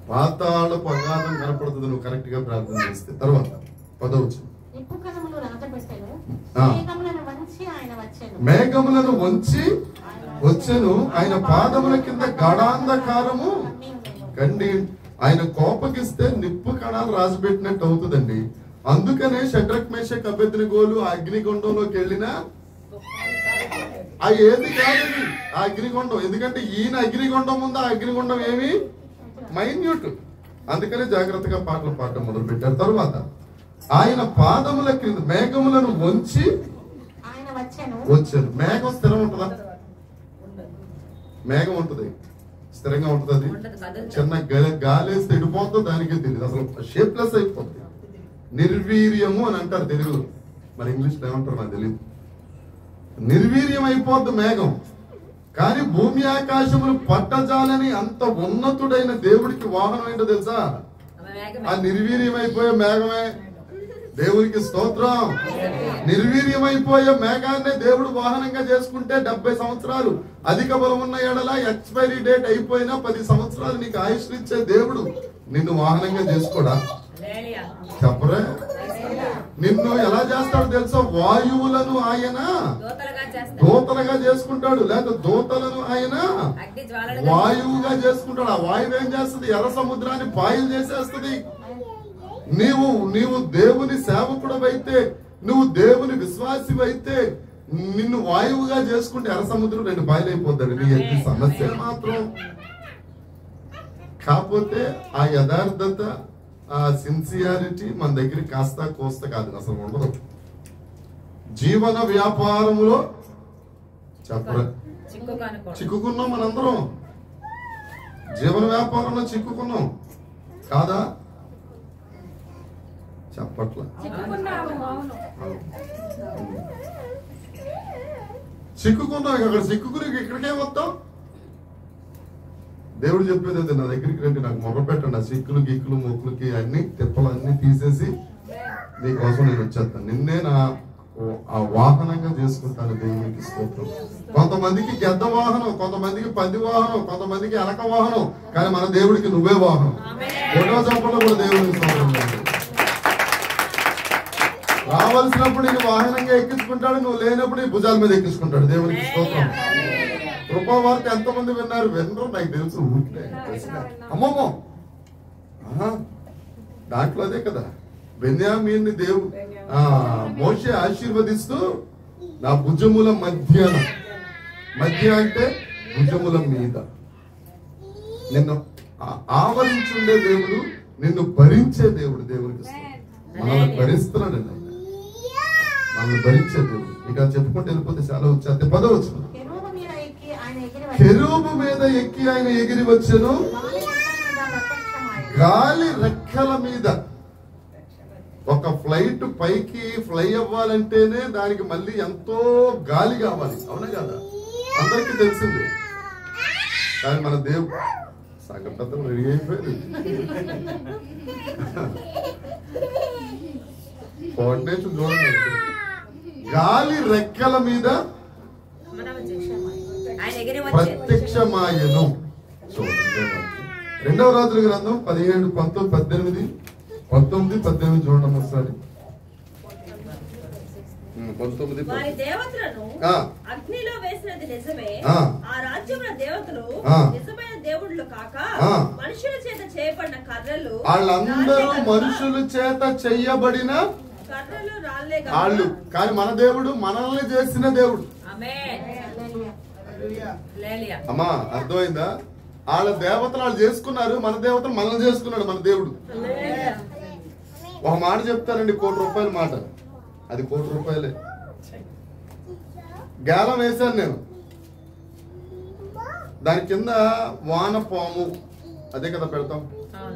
A: పాతాళపు అగాధం కనపడుతుంది నువ్వు కరెక్ట్ గా ప్రార్థన చేస్తే. తర్వాత 10వ వచనం. మేఘములను వంచి వచ్చెను, ఆయన పాదముల కింద గాఢాంధకారము కండి. ఆయన కోపగిస్తే నిప్పు కణాలు రాసిపెట్టినట్టు అవుతుందండి. అందుకనే షడ్రక్ మేషక్ అబేద్నెగోలు ఆ అగ్నిగుండంలోకి వెళ్ళినా ఏది కాదు ఆ అగ్నిగుండం. ఎందుకంటే ఈయన అగ్నిగుండం ముందు ఆ అగ్నిగుండం ఏమి మైన్యూట్. అందుకనే జాగ్రత్తగా పాటలు పాడటం మొదలు పెట్టారు. తర్వాత ఆయన పాదముల కింద మేఘములను వంచి వచ్చాను. మేఘం స్థిరం ఉంటుందా? మేఘం ఉంటుంది, స్థిరంగా ఉంటుంది. అది చిన్న గాలేస్తే ఎడిపోతుందో దానికే తెలియదు, అసలు షేప్లెస్ అయిపోతుంది. నిర్వీర్యము అని అంటారు తెలుగులో, మరి ఇంగ్లీష్ లో ఏమంటారు నాకు తెలియదు. నిర్వీర్యం అయిపోద్ది మేఘం. కానీ భూమి ఆకాశములు పట్టజాలని అంత ఉన్నతుడైన దేవుడికి వాహనం ఏంటో తెలుసా? ఆ నిర్వీర్యమైపోయే మేఘమే. దేవునికి స్తోత్రం. నిర్వీర్యమైపోయే మేఘాన్ని దేవుడు వాహనంగా చేసుకుంటే 70 సంవత్సరాలు అధిక బలం ఉన్న ఎడల ఎక్స్పైరీ డేట్ అయిపోయినా 10 సంవత్సరాలు నీకు ఆయుష్నిచ్చే దేవుడు నిన్ను వాహనంగా చేసుకోడా? చెప్పరే? నిన్ను ఎలా చేస్తాడు తెలుసా? వాయువులను ఆయన దూతలుగా చేసుకుంటాడు, లేదా దూతలను ఆయన వాయువుగా చేసుకుంటాడు. ఆ వాయువు ఏం చేస్తుంది? ఎర్ర సముద్రాన్ని పాయలు చేసేస్తుంది. నీవు దేవుని సేవకుడవైతే, నువ్వు దేవుని విశ్వాసివైతే నిన్ను వాయువుగా చేసుకుంటే ఎర్ర సముద్రం 2 పాయలైపోతాడు. నీ యొక్క సమస్య మాత్రం కాకపోతే ఆ యథార్థత, ఆ సిన్సియారిటీ మన దగ్గర కాస్త కోస్త కాదు, అసలు ఉండదు. జీవన వ్యాపారంలో చిక్కుకున్నాం మనందరం. జీవన వ్యాపారంలో చిక్కుకున్నాం కాదా? చెప్పట్లా. చిక్కుకున్నాం. అక్కడ చిక్కుకుని ఇక్కడికే వస్తాం. దేవుడు చెప్పేది అదే, నా దగ్గరికి రండి, నాకు మొర పెట్టండి, ఆ చిక్కులు గిక్కులు మొక్కులకి అన్ని తిప్పలు అన్ని తీసేసి నీకోసం నేను వచ్చేస్తాను, నిన్నే ఆ వాహనంగా చేసుకుంటాను. దేవునికి స్తోత్రం. కొంతమందికి గెద్ద వాహనం, కొంతమందికి పంది వాహనం, కొంతమందికి ఎలక వాహనం, కానీ మన దేవుడికి నువ్వే వాహనం. ఒకటో చప్పట్లో కూడా దేవునికి స్తోత్రం. రావాల్సినప్పుడు నేను వాహనంగా ఎక్కించుకుంటాడు, నువ్వు లేనప్పుడు నీ భుజాల మీద ఎక్కించుకుంటాడు. దేవునికి స్తోత్రం. కృపావార్త ఎంతమంది విన్నారు? వినరు, నాకు తెలుసు. అమ్మమ్మో దాంట్లో అదే కదా, బెన్యామీన్ని దేవుడు మోషే ఆశీర్వదిస్తూ నా భుజముల మధ్య అంటే భుజముల మీద నిన్ను ఆవరించుండే దేవుడు, నిన్ను భరించే దేవుడు. దేవుడికి మనల్ని భరిస్తున్నాడు, మనల్ని భరించే దేవుడు. ఇక చెప్పుకుంటూ వెళ్ళిపోతే చాలా వచ్చేది. 10వ వచనం, కెరూబు మీద ఎక్కి ఆయన ఎగిరి వచ్చెను, గాలి రెక్కల మీద. ఒక ఫ్లైట్ పైకి ఫ్లై అవ్వాలంటేనే దానికి మళ్ళీ ఎంతో గాలి కావాలి, అవునా కదా? అందరికీ తెలిసింది. కానీ మన దేవుడు సంగతి రెడీ అయిపోయింది. కోఆర్డినేషన్ చూడండి. గాలి రెక్కల మీద ప్రత్యక్షమాయను. చూడండి 2వ రాజుల గ్రంథం 17, 19, 18 చూడండి ఒకసారి. 19
E: వారి దేవతలను అగ్నిలో వేసినది నిజమే. ఆ రాజ్యముల దేవతలు నిజమైన దేవుళ్ళు కాక మనుషుల చేత చేయబడిన కర్రలు.
A: వాళ్ళందరూ మనుషుల చేత చెయ్యబడిన
E: కర్రలు రాళ్ళే
A: వాళ్ళు. కానీ మన దేవుడు మనల్ని చేసిన దేవుడు. అమ్మా అర్థమైందా? వాళ్ళ దేవతలు వాళ్ళు చేసుకున్నారు, మన దేవతలు మనల్ని చేసుకున్నాడు మన దేవుడు. ఒక మాట చెప్తానండి, ₹1,00,000 మాట. అది ₹1,00,000. గాలం వేశాను నేను, దాని కింద వానపాము, అదే కదా పెడతాం,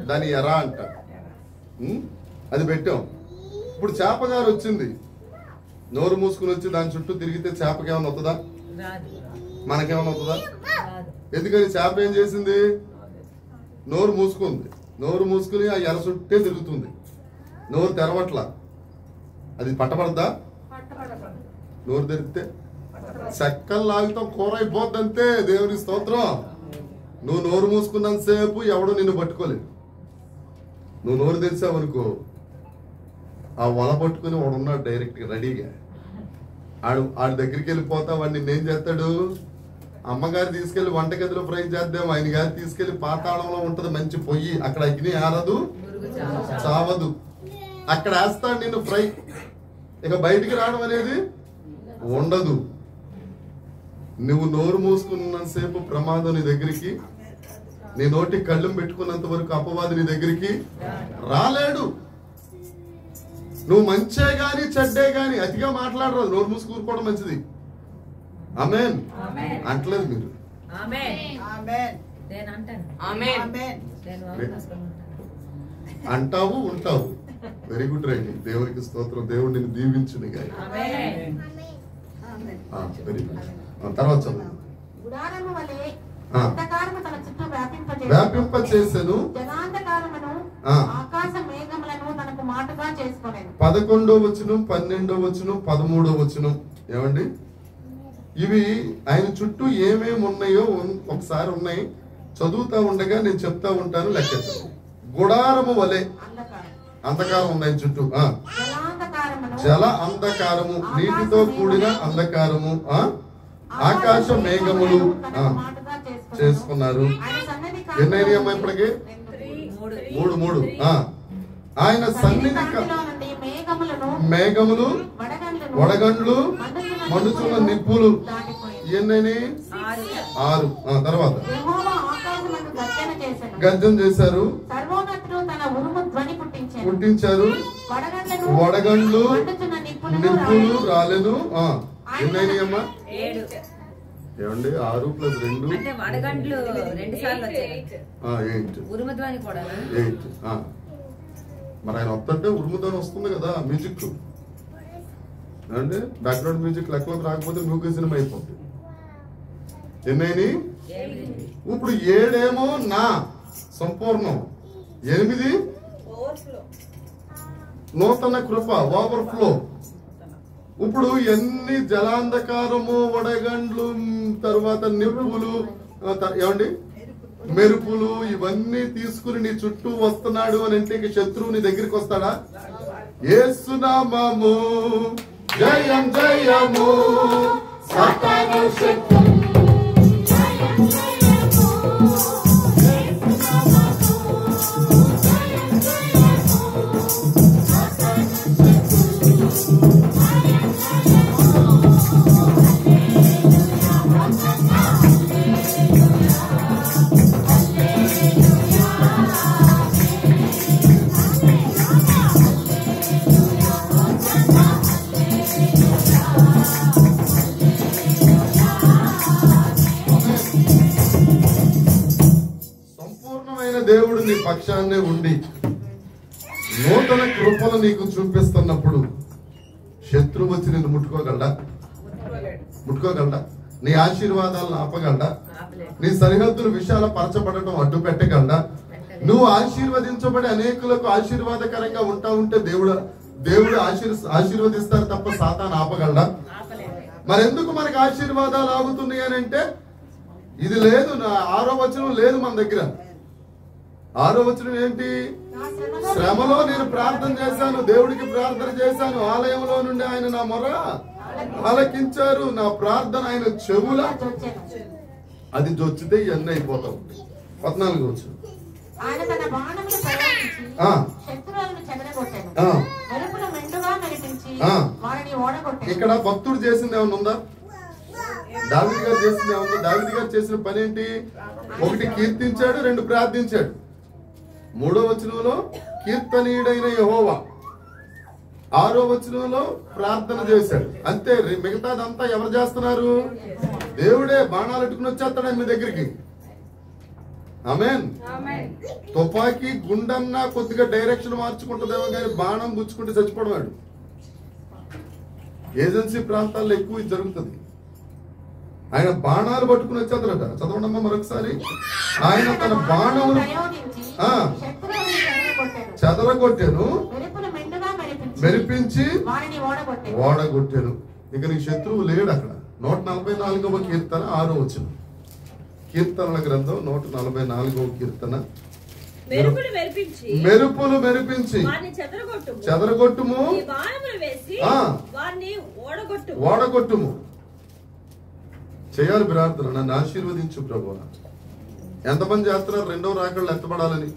A: దాని ఎరా అంట, అది పెట్టాం. ఇప్పుడు చేపగారు వచ్చింది, నోరు మూసుకుని వచ్చి దాని చుట్టూ తిరిగితే చేపకి ఏమైనా వస్తుందా? మనకేమైనా వస్తుందా? ఎందుకని? చేప ఏం చేసింది? నోరు మూసుకుంది. నోరు మూసుకుని ఆ ఎర చుట్టే తిరుగుతుంది, నోరు తెరవట్లా. అది పట్టబడద్దా? నోరు తెరిస్తే చెక్కలు లాగుతాం, కూర అయిపోద్ది అంతే. దేవుని స్తోత్రం. నువ్వు నోరు మూసుకున్నంతసేపు ఎవడు నిన్ను పట్టుకోలేదు. నువ్వు నోరు తెరిచావనుకో, ఆ వల పట్టుకుని వాడు ఉన్నాడు డైరెక్ట్ గా రెడీగా. ఆడి దగ్గరికి వెళ్ళిపోతా, వాడు నిన్నేం చేస్తాడు? అమ్మగారు తీసుకెళ్లి వంటగదిలో ఫ్రై చేద్దాం, ఆయన గారు తీసుకెళ్లి పాతాళంలో ఉంటది మంచి పొయ్యి, అక్కడ అగ్ని ఆరదు చావదు, అక్కడ వేస్తాడు నిన్ను ఫ్రై. ఇక బయటికి రావడం అనేది ఉండదు. నువ్వు నోరు మూసుకున్నంతసేపు ప్రమాదం నీ దగ్గరికి, నీ నోటికి కళ్ళం పెట్టుకున్నంత వరకు అపవాది నీ దగ్గరికి రాలేడు. నువ్వు మంచే గాని చెడ్డే గాని అతిగా మాట్లాడరాదు, నోరు మూసి కూరుకోవడం మంచిది. ఆమేన్ అంటలేదు మీరు? అంటావు ఉంటావు. Very good right. దేవునికి స్తోత్రం. దేవుడు నిన్ను దీవించును గాని. Very good. తర్వాత చదువు. వ్యాపింప చేసెను, 11వ వచనం, 12వ వచనం, 13వ వచనం. ఏమండి ఇవి? ఆయన చుట్టూ ఏమేమి ఉన్నాయో ఒకసారి ఉన్నాయి, చదువుతా ఉండగా నేను చెప్తా ఉంటాను, లెక్కెత్తాను. గుడారము వలె అంధకారం ఉంది ఆయన చుట్టూ. జల అంధకారము, నీటితో కూడిన అంధకారము, ఆకాశ మేఘములు చేసుకున్నారు. ఎన్నైనా అమ్మా ఇప్పటికి? 3 ఆయన సన్నిధి మేఘములు, వడగండ్లు, మండుచున్న నిప్పులు. ఎన్నైనా? 6. తర్వాత గర్జన చేశారు, పుట్టించారు, వడగండ్లు, నిప్పులు రాలేదు. ఎన్నైనా అమ్మా?
D: 7.
A: ఏమండి 6 + 2
D: అంటే వడగండ్లు 2 సార్లు వచ్చాయి.
A: 8.
D: ఉరుముధ్వని కూడా
A: 8. మరి ఆయన వస్తుంటే ఉరుముధ్వని వస్తుంది కదా, మ్యూజిక్ అంటే బ్యాక్గ్రౌండ్ మ్యూజిక్ లెక్కలోకి రాకపోతే మ్యూజిక్ సినిమా అయిపోతుంది. ఎన్నైనా? ఇప్పుడు 7 నా సంపూర్ణం, 8 నూతన కృప, ఓవర్ఫ్లో. ఇప్పుడు ఎన్ని జలాంధకారము, వడగండ్లు, తర్వాత నిప్పులు, ఏమండి మెరుపులు, ఇవన్నీ తీసుకుని నీ చుట్టూ వస్తున్నాడు అని అంటే ఇక శత్రువు నీ దగ్గరికి వస్తాడా? యేసునామము జయం జయము, సాతాను శక్తి దేవుడు నీ పక్షాన్నే ఉండి నూతన కృపలు నీకు చూపిస్తున్నప్పుడు శత్రువు వచ్చి నిన్ను ముట్టుకోగలడా? నీ ఆశీర్వాదాలను ఆపగలడా? నీ సరిహద్దులు విషయాల పరచబడటం అడ్డు పెట్టగలడా? నువ్వు ఆశీర్వదించబడి అనేకులకు ఆశీర్వాదకరంగా ఉంటే దేవుడు ఆశీర్వదిస్తారు తప్ప సాతాను ఆపగలడా? మరెందుకు మనకి ఆశీర్వాదాలు ఆగుతున్నాయి అని అంటే ఇది లేదు. 6వ వచనం లేదు మన దగ్గర. 6వ వచనం ఏంటి? శ్రమలో నేను ప్రార్థన చేశాను, దేవుడికి ప్రార్థన చేశాను, ఆలయంలో నుండి ఆయన నా మొర ఆలకించారు, నా ప్రార్థన ఆయన చెవుల అది జొచ్చితే ఇవన్నీ అయిపోతాం. 14వ వచనం ఇక్కడ భక్తుడు చేసింది ఏమన్నా ఉందా? దావీదు గారు చేసింది ఏమన్నా? దావీదు గారు చేసిన పని ఏంటి? 1 కీర్తించాడు, 2 ప్రార్థించాడు. 3వ వచనంలో కీర్తనీయుడైన యెహోవా, 6వ వచనంలో ప్రార్థన చేశాడు. అంతే. మిగతాదంతా ఎవరు చేస్తున్నారు? దేవుడే. బాణాలు ఎట్టుకుని వచ్చేస్తాడు మీ దగ్గరికి. ఆమేన్. తుపాకీ గుండన్నా కొద్దిగా డైరెక్షన్ మార్చుకుంటుందేమో కానీ బాణం గుచ్చుకుంటే చచ్చిపోవడం. ఏజెన్సీ ప్రాంతాల్లో ఎక్కువ ఇది జరుగుతుంది. ఆయన బాణాలు పట్టుకుని వచ్చేద్దరట. చదవండమ్మా మరొకసారి. ఆయన తన బాణములు చెదరగొట్టాను, మెరిపించి ఓడగొట్టాను. ఇక నీ శత్రువు లేడు అక్కడ. 144వ కీర్తన 6వ వచనం. కీర్తనల గ్రంథం 144వ కీర్తన. మెరుపులు మెరిపించి చెదరగొట్టుము, ఓడగొట్టుము. చేయాలి ప్రార్థన. నన్ను ఆశీర్వదించు ప్రభువా. ఎంతమంది చేస్తున్నారు 2వ రాకళ్ళు ఎత్తబడాలని?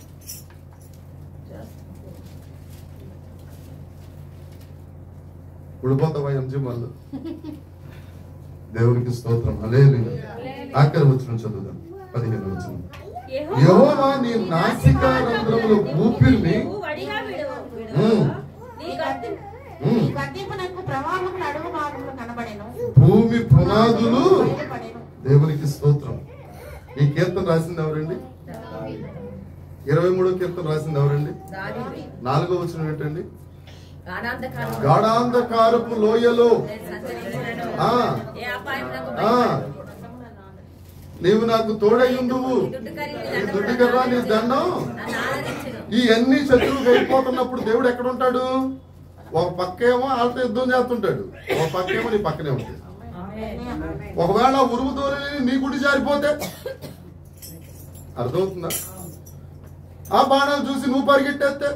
A: ఉడిపోతావా ఎంజీ వాళ్ళు? దేవునికి స్తోత్రం. హల్లెలూయా. ఆఖరి వచనం చదువుదాం. 15వ వచనం. యెహోవా నీ నాసికా రంధ్రముల ఊపిరిని భూమి పునాదులు. దేవునికి స్తోత్రం. ఈ కీర్తన రాసింది ఎవరండి? 23వ కీర్తన రాసింది ఎవరండి? 4వ వచనం ఏంటండి? గాఢాంధకారపు లోయలో నీవు నాకు తోడయ్యుందువు, దుడ్డుకర్రా నీ దండం. ఈ అన్ని శత్రువులు వెళ్ళిపోతున్నప్పుడు దేవుడు ఎక్కడ ఉంటాడు? ఒక పక్కేమో వాళ్ళతో యుద్ధం చేస్తుంటాడు, ఒక పక్కేమో నీ పక్కనే ఉంటాడు. ఒకవేళ ఉరుముతో నీ గుడి జారిపోతే అర్థమవుతుందా? ఆ బాణాలు చూసి నువ్వు పరిగెట్టేస్తే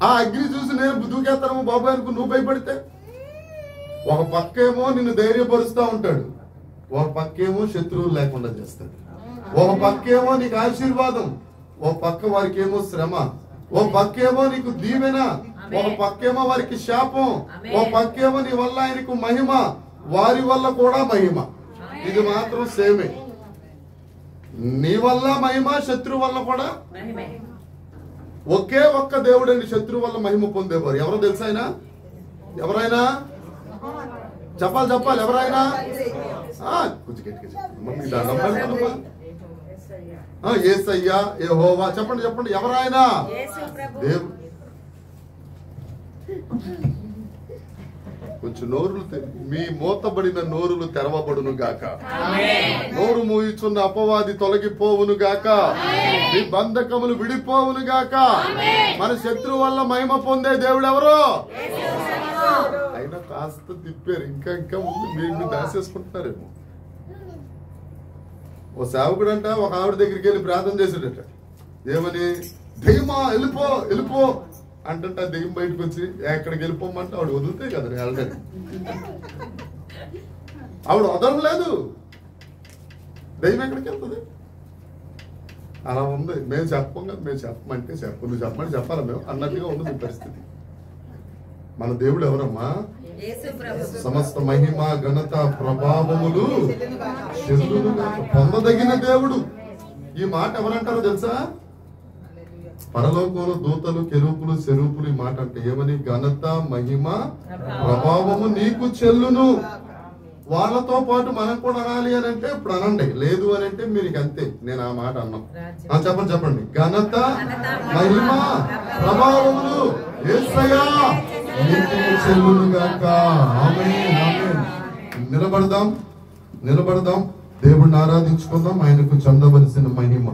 A: ఆ అగ్ని చూసి నేను దూకేస్తాను బాబాయ్ అనుకు నువ్వు భయపడితే, ఒక పక్కేమో నిన్ను ధైర్యపరుస్తూ ఉంటాడు, ఒక పక్కేమో శత్రువులు లేకుండా చేస్తాడు, ఒక పక్కేమో నీకు ఆశీర్వాదం, ఒక పక్క వారికి ఏమో శ్రమ, ఒక పక్కేమో నీకు దీవెన, ఒక పక్కేమో వారికి శాపం, ఒక పక్కేమో నీ వల్ల ఆయనకు మహిమ, వారి వల్ల కూడా మహిమ. ఇది మాత్రం సేమే, నీ వల్ల మహిమ, శత్రు వల్ల కూడా. ఒకే ఒక్క దేవుడండి శత్రు వల్ల మహిమ పొందేవారు. ఎవరో తెలుసా ఆయన? ఎవరైనా చెప్పాలి ఎవరైనా? కొంచెం యేసయ్యా, యెహోవా. చెప్పండి ఎవరైనా? దేవుడు. కొంచెం నోరులు మీ మూతబడిన నోరులు తెరవబడును గాక, నోరు మూయిచున్న అపవాది తొలగిపోవును గాక, మీ బంధకములు విడిపోవును గాక. మన శత్రువు వల్ల మహిమ పొందే దేవుడు ఎవరు? అయినా కాస్త తిప్పారు, ఇంకా ముందు మీరు దాసేసుకుంటున్నారేమో. ఓ సేవకుడు అంట ఒక ఆవిడ దగ్గరికి వెళ్ళి ప్రార్థన చేసాడట. ఏమని? దెయ్యమా వెళ్ళిపో అంటంట. దెయ్యం బయటకు వచ్చి ఎక్కడికి వెళ్ళిపోమంటే ఆవిడ వదిలితే కదా వెళ్ళలేదు. ఆవిడ వదలలేదు, దెయ్యం ఎక్కడికి వెళ్తుంది? అలా ఉంది. మేము చెప్పం కదా, మేము చెప్పమంటే నువ్వు చెప్పమని చెప్పాలా మేము అన్నట్టుగా ఉంది మీ పరిస్థితి. మన దేవుడు ఎవరమ్మా? సమస్త మహిమ ఘనత ప్రభావములు పొందదగిన దేవుడు. ఈ మాట ఎవరంటారో తెలుసా? పరలోకంలో దూతలు, కెరూపులు, సెరూపులు ఈ మాట అంటే ఏమని? ఘనత మహిమ ప్రభావము నీకు చెల్లును. వాళ్ళతో పాటు మనం కూడా అనాలి అని అంటే ఇప్పుడు అనండి, లేదు అని అంటే మీరు అంతే. నేను ఆ మాట అన్నాం. చెప్పండి ఘనత మహిమ ప్రభావములు యేసయ్యా నీకు చెల్లును గాక. ఆమేన్ ఆమేన్. నిలబడదాం, దేవుణ్ణి ఆరాధించుకుందాం. ఆయనకు చెందవలసిన మహిమ